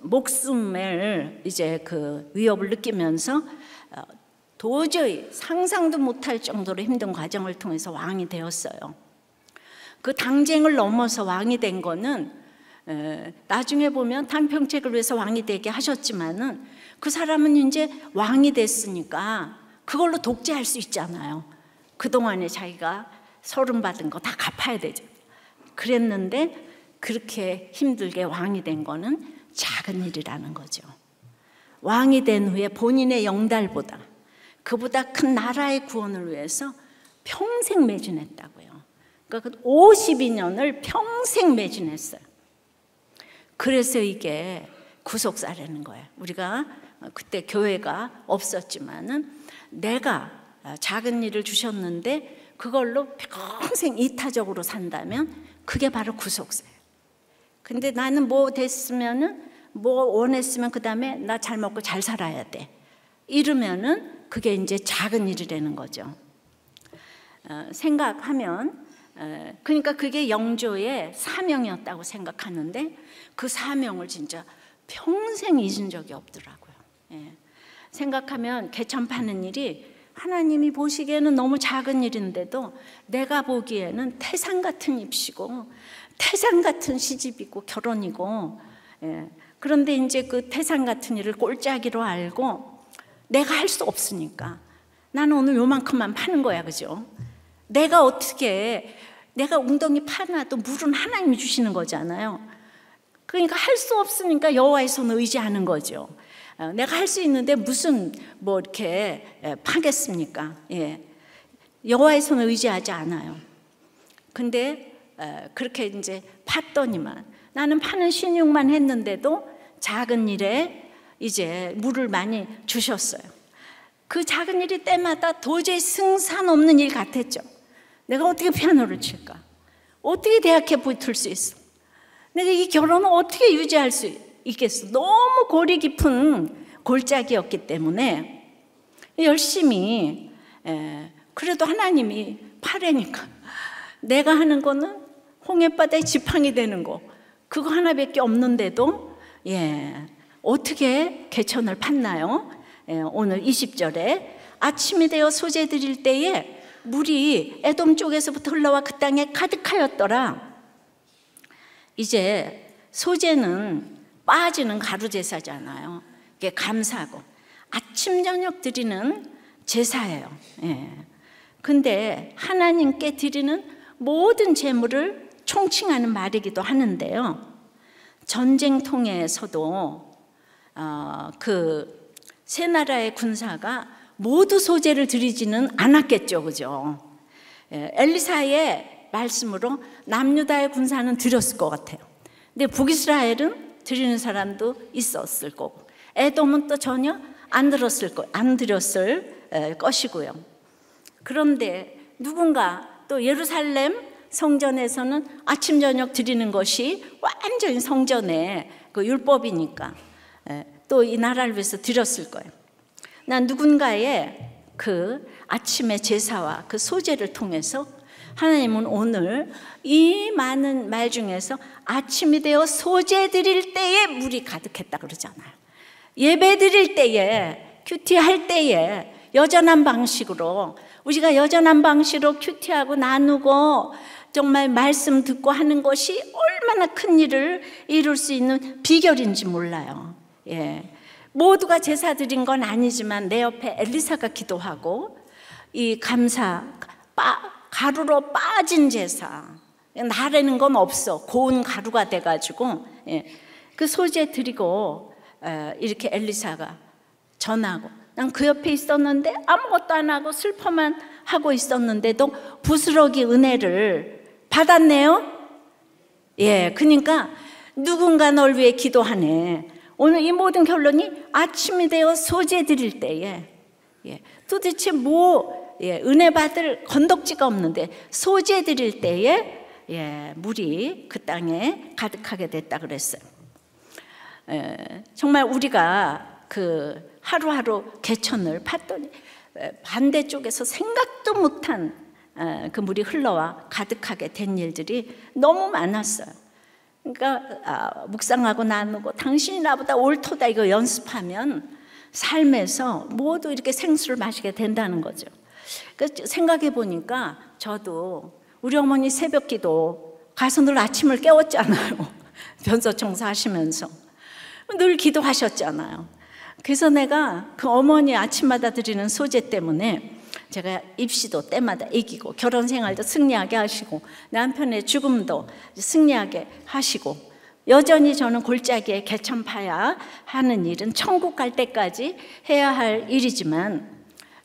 Speaker 1: 목숨을 이제 그 위협을 느끼면서 도저히 상상도 못할 정도로 힘든 과정을 통해서 왕이 되었어요. 그 당쟁을 넘어서 왕이 된 거는 나중에 보면 당평책을 위해서 왕이 되게 하셨지만은 그 사람은 이제 왕이 됐으니까 그걸로 독재할 수 있잖아요. 그동안에 자기가 서름 받은 거 다 갚아야 되죠. 그랬는데 그렇게 힘들게 왕이 된 거는 작은 일이라는 거죠. 왕이 된 후에 본인의 영달보다 그보다 큰 나라의 구원을 위해서 평생 매진했다고요. 그러니까 52년을 평생 매진했어요. 그래서 이게 구속사라는 거예요. 우리가 그때 교회가 없었지만은 내가 작은 일을 주셨는데 그걸로 평생 이타적으로 산다면 그게 바로 구속사예요. 근데 나는 뭐 됐으면은 뭐 원했으면 그 다음에 나 잘 먹고 잘 살아야 돼. 이러면은 그게 이제 작은 일이라는 거죠. 생각하면 그러니까 그게 영조의 사명이었다고 생각하는데 그 사명을 진짜 평생 잊은 적이 없더라고요. 생각하면 개천 파는 일이 하나님이 보시기에는 너무 작은 일인데도 내가 보기에는 태산 같은 입시고 태산 같은 시집이고 결혼이고, 그런데 이제 그 태산 같은 일을 꼴짜기로 알고 내가 할 수 없으니까 나는 오늘 요만큼만 파는 거야, 그죠? 내가 어떻게, 내가 웅덩이 파놔도 물은 하나님이 주시는 거잖아요. 그러니까 할 수 없으니까 여호와의 손을 의지하는 거죠. 내가 할 수 있는데 무슨 뭐 이렇게 파겠습니까? 여호와의 손을 의지하지 않아요. 근데 그렇게 이제 팠더니만 나는 파는 신용만 했는데도 작은 일에 이제 물을 많이 주셨어요. 그 작은 일이 때마다 도저히 승산 없는 일 같았죠. 내가 어떻게 피아노를 칠까? 어떻게 대학에 붙을 수 있어? 내가 이 결혼을 어떻게 유지할 수 있겠어? 너무 골이 깊은 골짜기였기 때문에 열심히, 그래도 하나님이 파래니까 내가 하는 거는 홍해바다에 지팡이 되는 거 그거 하나밖에 없는데도 어떻게 개천을 팠나요? 오늘 20절에 아침이 되어 소재 드릴 때에 물이 에돔 쪽에서부터 흘러와 그 땅에 가득하였더라. 이제 소재는 빠지는 가루 제사잖아요. 이게 감사하고 아침 저녁 드리는 제사예요. 근데 하나님께 드리는 모든 제물을 총칭하는 말이기도 하는데요. 전쟁통에서도 그 세 나라의 군사가 모두 소재를 드리지는 않았겠죠, 그죠? 엘리사의 말씀으로 남유다의 군사는 드렸을 것 같아요. 근데 북이스라엘은 드리는 사람도 있었을 거고, 에돔은 또 전혀 안 드렸을 것이고요. 그런데 누군가 또 예루살렘 성전에서는 아침 저녁 드리는 것이 완전히 성전의 그 율법이니까 또 이 나라를 위해서 드렸을 거예요. 난 누군가의 그 아침의 제사와 그 소제를 통해서 하나님은 오늘 이 많은 말 중에서 아침이 되어 소제 드릴 때에 물이 가득했다 그러잖아요. 예배 드릴 때에, 큐티할 때에 여전한 방식으로, 우리가 여전한 방식으로 큐티하고 나누고 정말 말씀 듣고 하는 것이 얼마나 큰 일을 이룰 수 있는 비결인지 몰라요. 모두가 제사 드린 건 아니지만 내 옆에 엘리사가 기도하고 이 감사, 가루로 빠진 제사, 나라는 건 없어, 고운 가루가 돼가지고 그 소재 드리고 이렇게 엘리사가 전하고, 난 그 옆에 있었는데 아무것도 안 하고 슬퍼만 하고 있었는데도 부스러기 은혜를 받았네요. 그러니까 누군가 널 위해 기도하네. 오늘 이 모든 결론이 아침이 되어 소재 드릴 때에 도대체 뭐 은혜 받을 건덕지가 없는데 소재 드릴 때에 물이 그 땅에 가득하게 됐다 그랬어요. 정말 우리가 그 하루하루 개천을 팠더니 반대쪽에서 생각도 못한 그 물이 흘러와 가득하게 된 일들이 너무 많았어요. 그러니까 묵상하고 나누고 당신이 나보다 옳도다 이거 연습하면 삶에서 모두 이렇게 생수를 마시게 된다는 거죠. 그러니까 생각해 보니까 저도 우리 어머니 새벽기도 가서 늘 아침을 깨웠잖아요. 변소 청소하시면서 늘 기도하셨잖아요. 그래서 내가 그 어머니 아침마다 드리는 소재 때문에 제가 입시도 때마다 이기고 결혼 생활도 승리하게 하시고 남편의 죽음도 승리하게 하시고, 여전히 저는 골짜기에 개천 파야 하는 일은 천국 갈 때까지 해야 할 일이지만,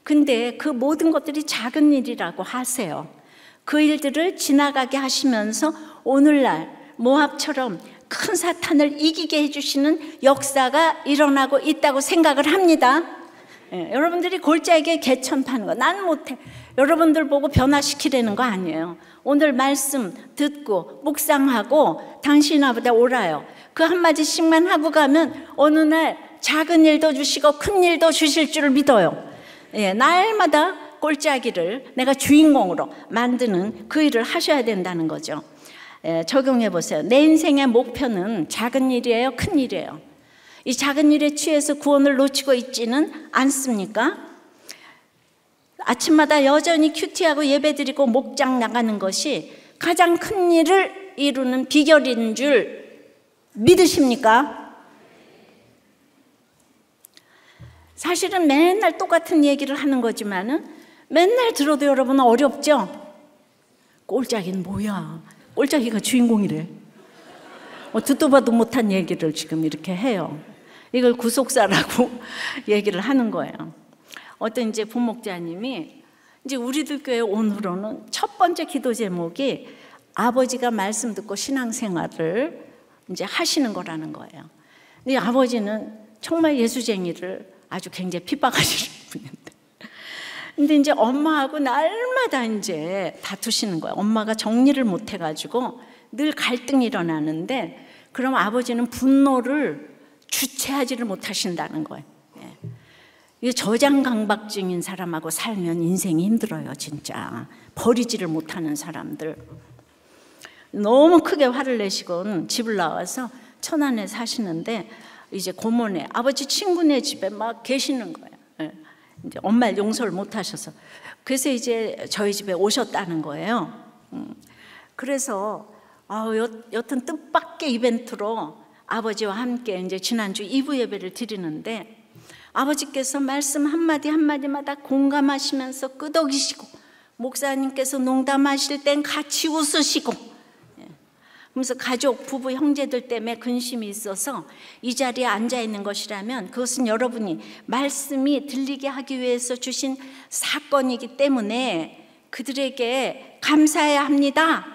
Speaker 1: 근데 그 모든 것들이 작은 일이라고 하세요. 그 일들을 지나가게 하시면서 오늘날 모압처럼 큰 사탄을 이기게 해주시는 역사가 일어나고 있다고 생각을 합니다. 여러분들이 골짜기에 개천 파는 거 난 못해, 여러분들 보고 변화시키려는 거 아니에요. 오늘 말씀 듣고 묵상하고 당신 나보다 옳아요, 그 한마디씩만 하고 가면 어느 날 작은 일도 주시고 큰 일도 주실 줄을 믿어요. 예, 날마다 꼴짜기를 내가 주인공으로 만드는 그 일을 하셔야 된다는 거죠. 예, 적용해 보세요. 내 인생의 목표는 작은 일이에요, 큰 일이에요? 이 작은 일에 취해서 구원을 놓치고 있지는 않습니까? 아침마다 여전히 큐티하고 예배드리고 목장 나가는 것이 가장 큰 일을 이루는 비결인 줄 믿으십니까? 사실은 맨날 똑같은 얘기를 하는 거지만은 맨날 들어도 여러분 어렵죠? 꼴짝이는 뭐야? 꼴짝이가 주인공이래. 듣도 봐도 못한 얘기를 지금 이렇게 해요. 이걸 구속사라고 얘기를 하는 거예요. 어떤 이제 부목자님이 이제 우리들 교회 온 후로는 첫 번째 기도 제목이 아버지가 말씀 듣고 신앙생활을 이제 하시는 거라는 거예요. 근데 아버지는 정말 예수쟁이를 아주 굉장히 핍박하시는 분인데, 근데 이제 엄마하고 날마다 이제 다투시는 거예요. 엄마가 정리를 못 해가지고 늘 갈등이 일어나는데, 그럼 아버지는 분노를 주체하지를 못하신다는 거예요. 이 저장강박증인 사람하고 살면 인생이 힘들어요. 진짜 버리지를 못하는 사람들. 너무 크게 화를 내시곤 집을 나와서 천안에 사시는데 이제 고모네 아버지 친구네 집에 막 계시는 거예요. 이제 엄마를 용서를 못하셔서. 그래서 이제 저희 집에 오셨다는 거예요. 그래서 여튼 뜻밖의 이벤트로 아버지와 함께 이제 지난주 2부 예배를 드리는데, 아버지께서 말씀 한마디 한마디마다 공감하시면서 끄덕이시고, 목사님께서 농담하실 땐 같이 웃으시고, 그래서 가족, 부부, 형제들 때문에 근심이 있어서 이 자리에 앉아 있는 것이라면 그것은 여러분이 말씀이 들리게 하기 위해서 주신 사건이기 때문에 그들에게 감사해야 합니다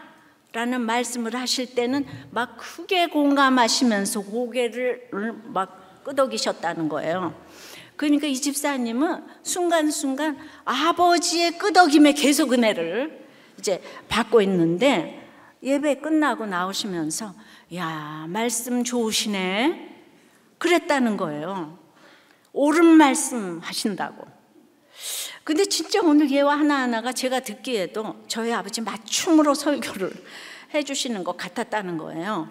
Speaker 1: 라는 말씀을 하실 때는 막 크게 공감하시면서 고개를 막 끄덕이셨다는 거예요. 그러니까 이 집사님은 순간순간 아버지의 끄덕임에 계속 은혜를 이제 받고 있는데, 예배 끝나고 나오시면서 야, 말씀 좋으시네 그랬다는 거예요. 옳은 말씀 하신다고. 근데 진짜 오늘 예화 하나하나가 제가 듣기에도 저희 아버지 맞춤으로 설교를 해주시는 것 같았다는 거예요.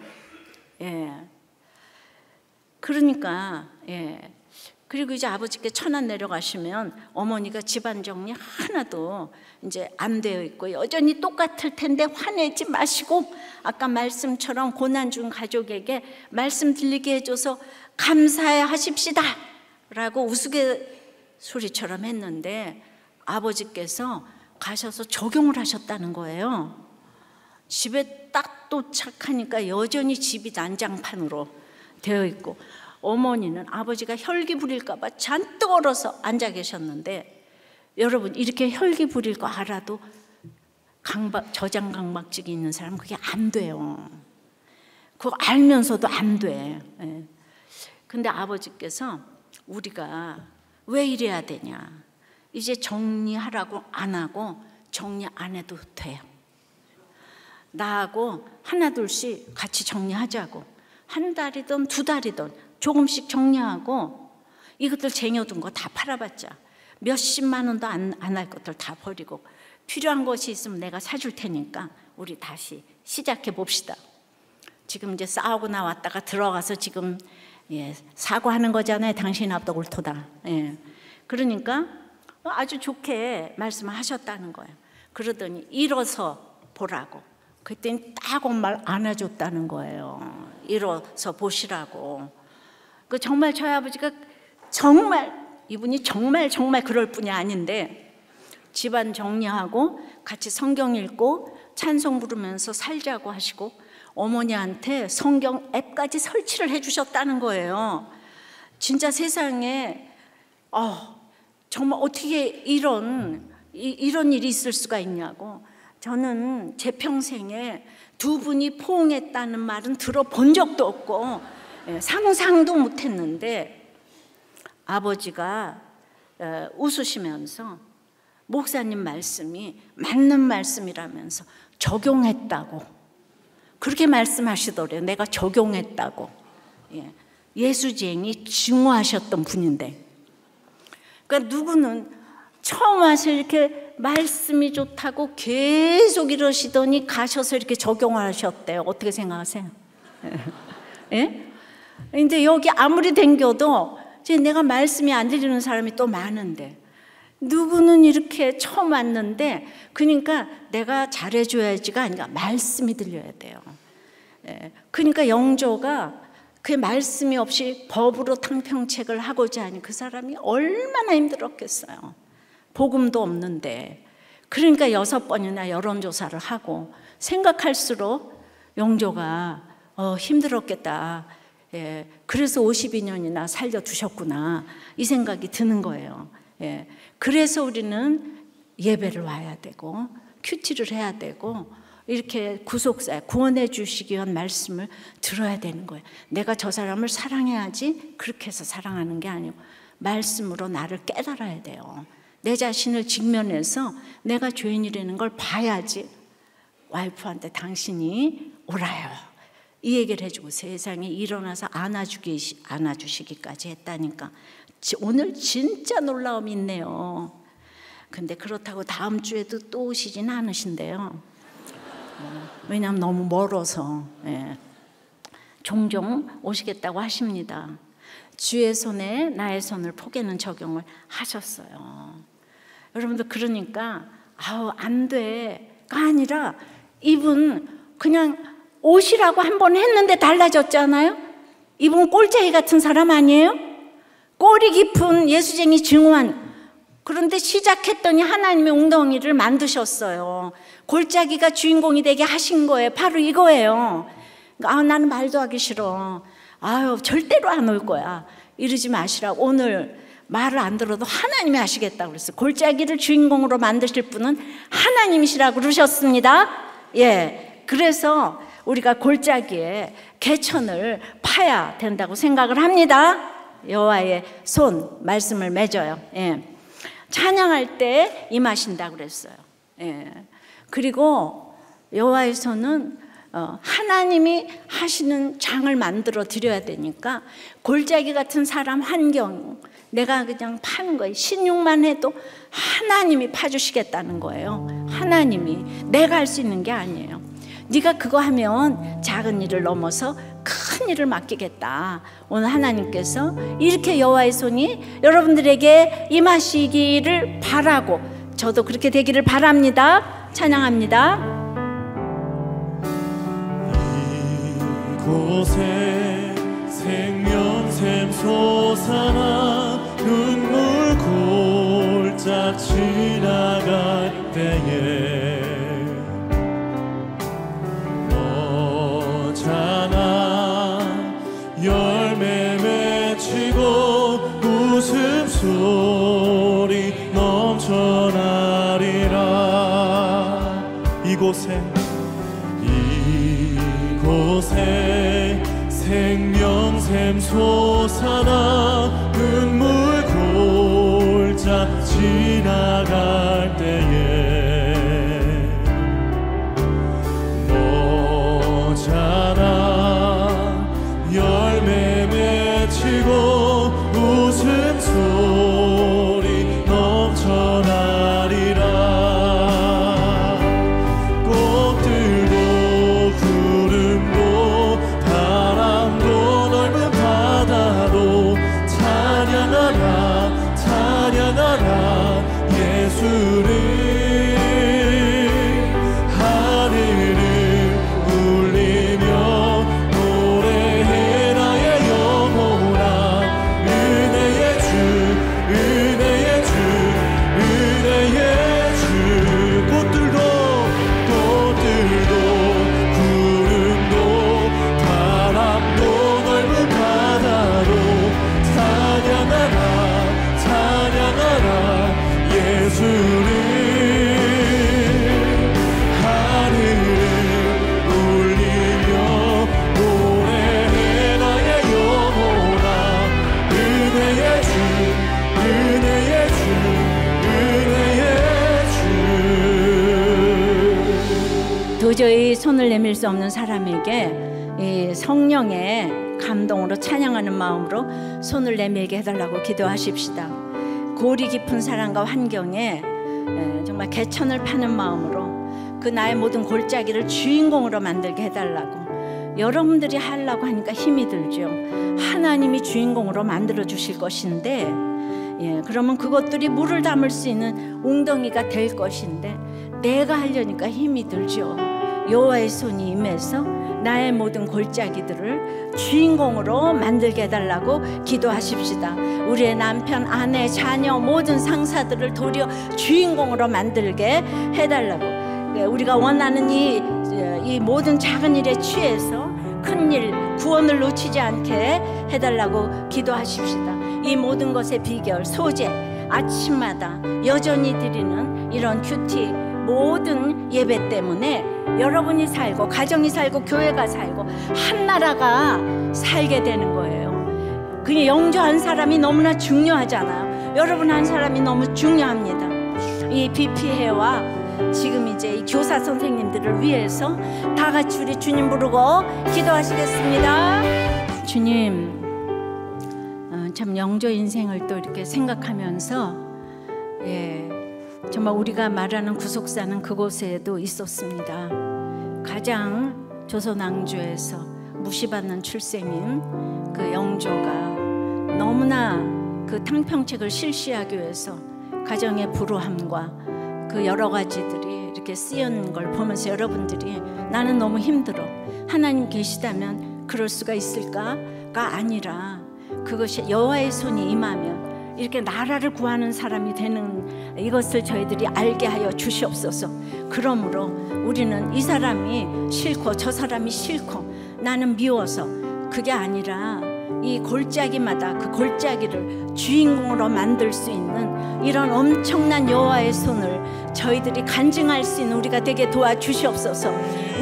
Speaker 1: 예. 그러니까 그리고 이제 아버지께 천안 내려가시면 어머니가 집안 정리 하나도 이제 안 되어 있고 여전히 똑같을 텐데 화내지 마시고 아까 말씀처럼 고난 중 가족에게 말씀 들리게 해줘서 감사해 하십시다 라고 우스갯소리처럼 했는데, 아버지께서 가셔서 적용을 하셨다는 거예요. 집에 딱 도착하니까 여전히 집이 난장판으로 되어 있고, 어머니는 아버지가 혈기 부릴까 봐 잔뜩 얼어서 앉아 계셨는데, 여러분 이렇게 혈기 부릴 거 알아도 저장강박증이 있는 사람은 그게 안 돼요. 그거 알면서도 안 돼. 근데 아버지께서 우리가 왜 이래야 되냐, 이제 정리하라고 안 하고 정리 안 해도 돼요. 나하고 하나 둘씩 같이 정리하자고. 한 달이든 두 달이든 조금씩 정리하고, 이것들 쟁여둔 거 다 팔아봤자 몇십만 원도 안 할 것들 다 버리고 필요한 것이 있으면 내가 사줄 테니까 우리 다시 시작해 봅시다. 지금 이제 싸우고 나왔다가 들어가서 지금 사과하는 거잖아요. 당신 앞도 옳도다. 그러니까 아주 좋게 말씀을 하셨다는 거예요. 그러더니 일어서 보라고. 그랬더니 딱 엄마를 안아줬다는 거예요. 일어서 보시라고. 그 정말 저희 아버지가 정말 이분이 정말 그럴 뿐이 아닌데, 집안 정리하고 같이 성경 읽고 찬송 부르면서 살자고 하시고 어머니한테 성경 앱까지 설치를 해주셨다는 거예요. 진짜 세상에 정말 어떻게 이런 일이 있을 수가 있냐고. 저는 제 평생에 두 분이 포옹했다는 말은 들어본 적도 없고 상상도 못했는데, 아버지가 웃으시면서 목사님 말씀이 맞는 말씀이라면서 적용했다고 그렇게 말씀하시더래요. 내가 적용했다고. 예수쟁이 증오하셨던 분인데, 그러니까 누구는 처음 와서 이렇게 말씀이 좋다고 계속 이러시더니 가셔서 이렇게 적용하셨대요. 어떻게 생각하세요? 예? 근데 여기 아무리 댕겨도 내가 말씀이 안 들리는 사람이 또 많은데, 누구는 이렇게 처음 왔는데, 그러니까 내가 잘해줘야지가 아니라 말씀이 들려야 돼요. 그러니까 영조가 그 말씀이 없이 법으로 탕평책을 하고자 하니 그 사람이 얼마나 힘들었겠어요. 복음도 없는데. 그러니까 6번이나 여론조사를 하고, 생각할수록 영조가 힘들었겠다. 그래서 52년이나 살려두셨구나, 이 생각이 드는 거예요. 그래서 우리는 예배를 와야 되고 큐티를 해야 되고 이렇게 구속사 구원해 주시기 위한 말씀을 들어야 되는 거예요. 내가 저 사람을 사랑해야지 그렇게 해서 사랑하는 게 아니고 말씀으로 나를 깨달아야 돼요. 내 자신을 직면해서 내가 죄인이라는 걸 봐야지 와이프한테 당신이 옳아요, 이 얘기를 해주고 세상에 일어나서 안아주시기까지 했다니까. 오늘 진짜 놀라움이 있네요. 근데 그렇다고 다음 주에도 또 오시진 않으신데요. 왜냐하면 너무 멀어서. 종종 오시겠다고 하십니다. 주의 손에 나의 손을 포개는 적용을 하셨어요. 여러분들, 그러니까 안 돼가 아니라 이분 그냥 오시라고 한 번 했는데 달라졌잖아요. 이분 꼴짜기 같은 사람 아니에요? 꼬리 깊은 예수쟁이 증오한. 그런데 시작했더니 하나님의 웅덩이를 만드셨어요. 골짜기가 주인공이 되게 하신 거예요. 바로 이거예요. 나는 말도 하기 싫어, 절대로 안 올 거야, 이러지 마시라고. 오늘 말을 안 들어도 하나님이 하시겠다고 그랬어요. 골짜기를 주인공으로 만드실 분은 하나님이시라고 그러셨습니다. 그래서 우리가 골짜기에 개천을 파야 된다고 생각을 합니다. 여호와의 손, 말씀을 맺어요. 찬양할 때 임하신다고 그랬어요. 그리고 여호와의 손은 하나님이 하시는 장을 만들어 드려야 되니까 골짜기 같은 사람 환경, 내가 그냥 파는 거예요. 신용만 해도 하나님이 파주시겠다는 거예요. 하나님이, 내가 할 수 있는 게 아니에요. 네가 그거 하면 작은 일을 넘어서 큰 일을 맡기겠다. 오늘 하나님께서 이렇게 여호와의 손이 여러분들에게 임하시기를 바라고, 저도 그렇게 되기를 바랍니다. 찬양합니다.
Speaker 2: 이곳에 생명샘 솟아나 눈물 골짝 지나갈 때에 열매 맺히고 웃음소리 넘쳐나리라. 이곳에 생명샘 솟아나 눈물 골짝 지나갈 때에 너잖아 열매 맺히고 웃음소리 넘쳐나리라. 꽃들도 구름도 바람도 넓은 바다도 찬양하라 찬양하라 예수를.
Speaker 1: 도저히 손을 내밀 수 없는 사람에게 이 성령의 감동으로 찬양하는 마음으로 손을 내밀게 해달라고 기도하십시다. 골이 깊은 사랑과 환경에 정말 개천을 파는 마음으로 그 나의 모든 골짜기를 주인공으로 만들게 해달라고. 여러분들이 하려고 하니까 힘이 들죠. 하나님이 주인공으로 만들어 주실 것인데, 그러면 그것들이 물을 담을 수 있는 웅덩이가 될 것인데 내가 하려니까 힘이 들죠. 여호와의 손이 임해서 나의 모든 골짜기들을 주인공으로 만들게 해달라고 기도하십시다. 우리의 남편, 아내, 자녀, 모든 상사들을 도리어 주인공으로 만들게 해달라고. 우리가 원하는 이 모든 작은 일에 취해서 큰일, 구원을 놓치지 않게 해달라고 기도하십시다. 이 모든 것의 비결, 소재, 아침마다 여전히 드리는 이런 큐티 모든 예배 때문에 여러분이 살고, 가정이 살고, 교회가 살고, 한 나라가 살게 되는 거예요. 그냥 영조 한 사람이 너무나 중요하잖아요. 여러분 한 사람이 너무 중요합니다. 이 BP회와 지금 이제 이 교사 선생님들을 위해서 다 같이 우리 주님 부르고 기도하시겠습니다. 주님, 참 영조 인생을 또 이렇게 생각하면서 정말 우리가 말하는 구속사는 그곳에도 있었습니다. 가장 조선 왕조에서 무시받는 출생인 그 영조가 너무나 그 탕평책을 실시하기 위해서 가정의 불우함과 그 여러 가지들이 이렇게 쓰여는 걸 보면서 여러분들이 나는 너무 힘들어, 하나님 계시다면 그럴 수가 있을까가 아니라 그것이 여호와의 손이 임하면 이렇게 나라를 구하는 사람이 되는 이것을 저희들이 알게 하여 주시옵소서. 그러므로 우리는 이 사람이 싫고 저 사람이 싫고 나는 미워서 그게 아니라 이 골짜기마다 그 골짜기를 주인공으로 만들 수 있는 이런 엄청난 여호와의 손을 저희들이 간증할 수 있는 우리가 되게 도와주시옵소서.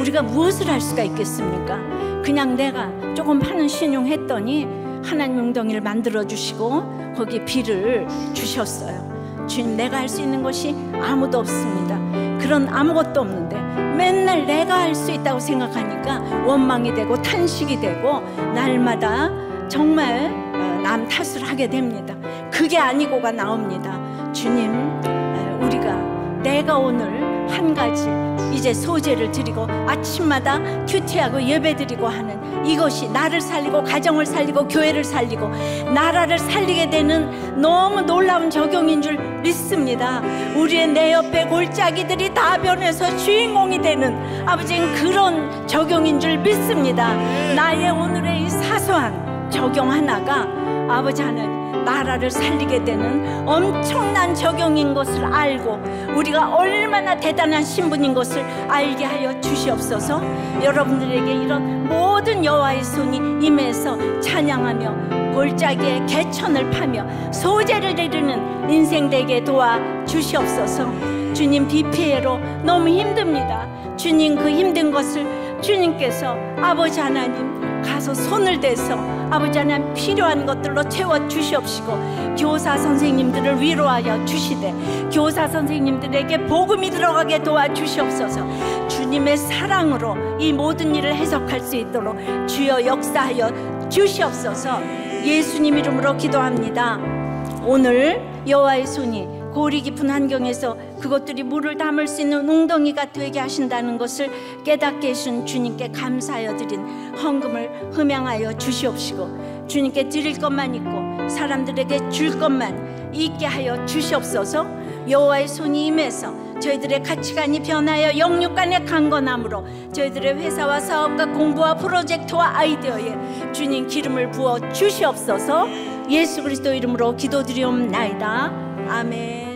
Speaker 1: 우리가 무엇을 할 수가 있겠습니까? 그냥 내가 조금 파는 신용했더니 하나님 웅덩이를 만들어 주시고 거기에 비를 주셨어요. 주님, 내가 할 수 있는 것이 아무도 없습니다. 그런 아무것도 없는데 맨날 내가 할 수 있다고 생각하니까 원망이 되고 탄식이 되고 날마다 정말 남 탓을 하게 됩니다. 그게 아니고가 나옵니다. 주님, 우리가 내가 오늘 한 가지 이제 소재를 드리고 아침마다 큐티하고 예배드리고 하는 이것이 나를 살리고 가정을 살리고 교회를 살리고 나라를 살리게 되는 너무 놀라운 적용인 줄 믿습니다. 우리의 내 옆에 골짜기들이 다 변해서 주인공이 되는 아버지는 그런 적용인 줄 믿습니다. 나의 오늘의 이 사소한 적용 하나가 아버지 하나님 나라를 살리게 되는 엄청난 적용인 것을 알고 우리가 얼마나 대단한 신분인 것을 알게 하여 주시옵소서. 여러분들에게 이런 모든 여호와의 손이 임해서 찬양하며 골짜기에 개천을 파며 소재를 이루는 인생 되게 도와주시옵소서. 주님, BP회로 너무 힘듭니다. 주님, 그 힘든 것을 주님께서 아버지 하나님 가서 손을 대서 아버지 하나님 필요한 것들로 채워주시옵시고 교사 선생님들을 위로하여 주시되 교사 선생님들에게 복음이 들어가게 도와주시옵소서. 주님의 사랑으로 이 모든 일을 해석할 수 있도록 주여 역사하여 주시옵소서. 예수님 이름으로 기도합니다. 오늘 여호와의 손이 골이 깊은 환경에서 그것들이 물을 담을 수 있는 웅덩이가 되게 하신다는 것을 깨닫게 해주신 주님께 감사하여 드린 헌금을 흠양하여 주시옵시고 주님께 드릴 것만 있고 사람들에게 줄 것만 있게 하여 주시옵소서. 여호와의 손이 임해서 저희들의 가치관이 변하여 영육간의 강건함으로 저희들의 회사와 사업과 공부와 프로젝트와 아이디어에 주님 기름을 부어 주시옵소서. 예수 그리스도 이름으로 기도드리옵나이다. 아멘.